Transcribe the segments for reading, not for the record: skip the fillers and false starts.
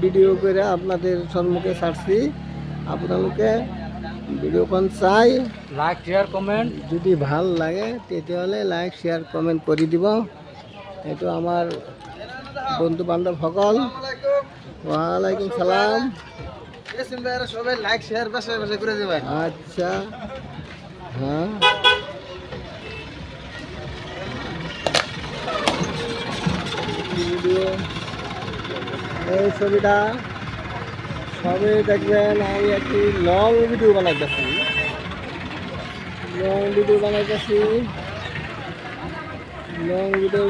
Video করে আপনাদের সম্মুখে ছাড়ছি। আপনাদেরকে ভিডিও কোন চাই লাইক শেয়ার কমেন্ট যদি ভাল লাগে তেতিয়াহ'লে লাইক শেয়ার কমেন্ট কৰি দিব। এইটো আমাৰ বন্ধু বান্ধৱসকল। ওয়ালাইকুম সালাম। সবাই লাইক শেয়ার বেশি বেশি করে দিবেন। আচ্ছা হ্যাঁ ভিডিও এই ছবিটা সবে দেখবেন। আমি একটি লং ভিডিও বানাইতেছি। লং ভিডিও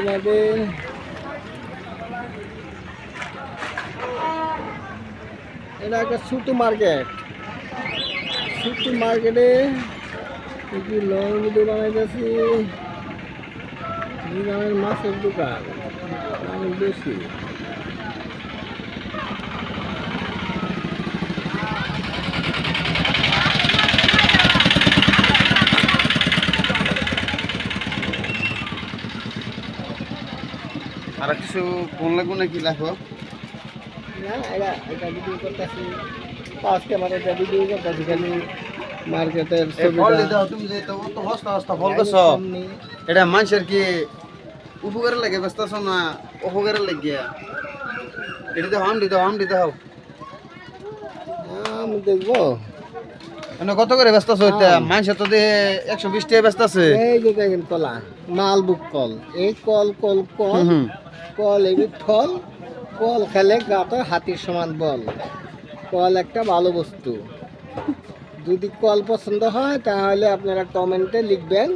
মধ্যে এটা একটা ছোট মার্কেট। ছোট মার্কেটে একটি লং ভিডিও বানাইতেছি। গ্রামের মাছের দোকান দাম বেশি। আর কিছু কোন লাগবে নাকি লেখো না এটা ভিডিও করতেছি। পাঁচ ক্যামেরাটা ভিডিও করতেছি খালি মার্কেটের ফল দাও তুমি যে তো হস্তা হস্তা ফল গছ এটা মানুষের কি উপকারে লাগে ব্যস্ত না অপকারে লাগে এটা হাম দিতে হাও আমি দেখবো মানে কত করে ব্যস্ত আছে এটা মানুষের তো দেহে 120 টাকা ব্যস্ত আছে। এই যে দেখেন কলা মালবুক কল। এই কল কল এই ফল। কল খেলে গাতে হাতির সমান বল। কল একটা ভালো বস্তু। যদি কল পছন্দ হয় তাহলে আপনারা কমেন্টে লিখবেন,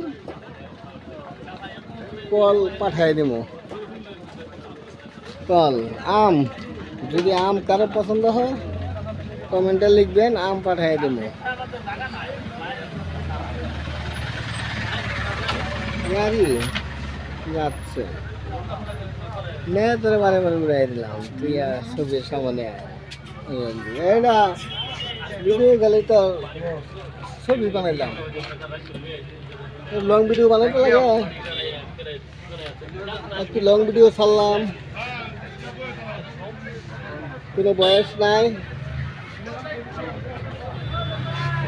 কল পাঠিয়ে দেব। কল আম যদি আম কারো পছন্দ হয় কমেন্টে লিখবেন, আম পাঠিয়ে দেব। গাড়ি যাচ্ছে মেয়ে তোরে বারে ঘুরাই দিলাম। তুই আর ছবির সামনে এইটা ভিডিও গেলে তো ছবি বানাইলাম। লং ভিডিও বানাইতে লাগে। একটু লং ভিডিও ছাড়লাম। কোনো বয়স নাই।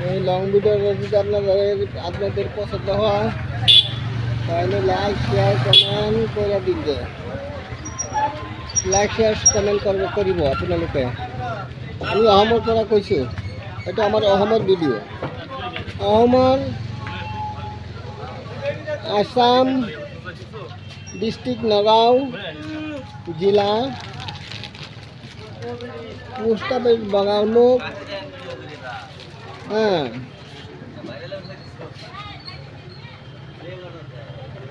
এই লং ভিডিও যদি আপনাদের পছন্দ হয় তাহলে লাইক শেয়ার কমেন্ট করে দিবে। লাইক শেয়ার কমেন্ট করিব আপোনালোকে। আমি অসমৰ পৰা কৈছোঁ। এইটো আমাৰ অসমৰ ভিডিও। অসমৰ আসাম ডিষ্ট্ৰিক্ট নগাঁও জিলা পোষ্ট অফিচ বঙাইমুখ। হ্যাঁ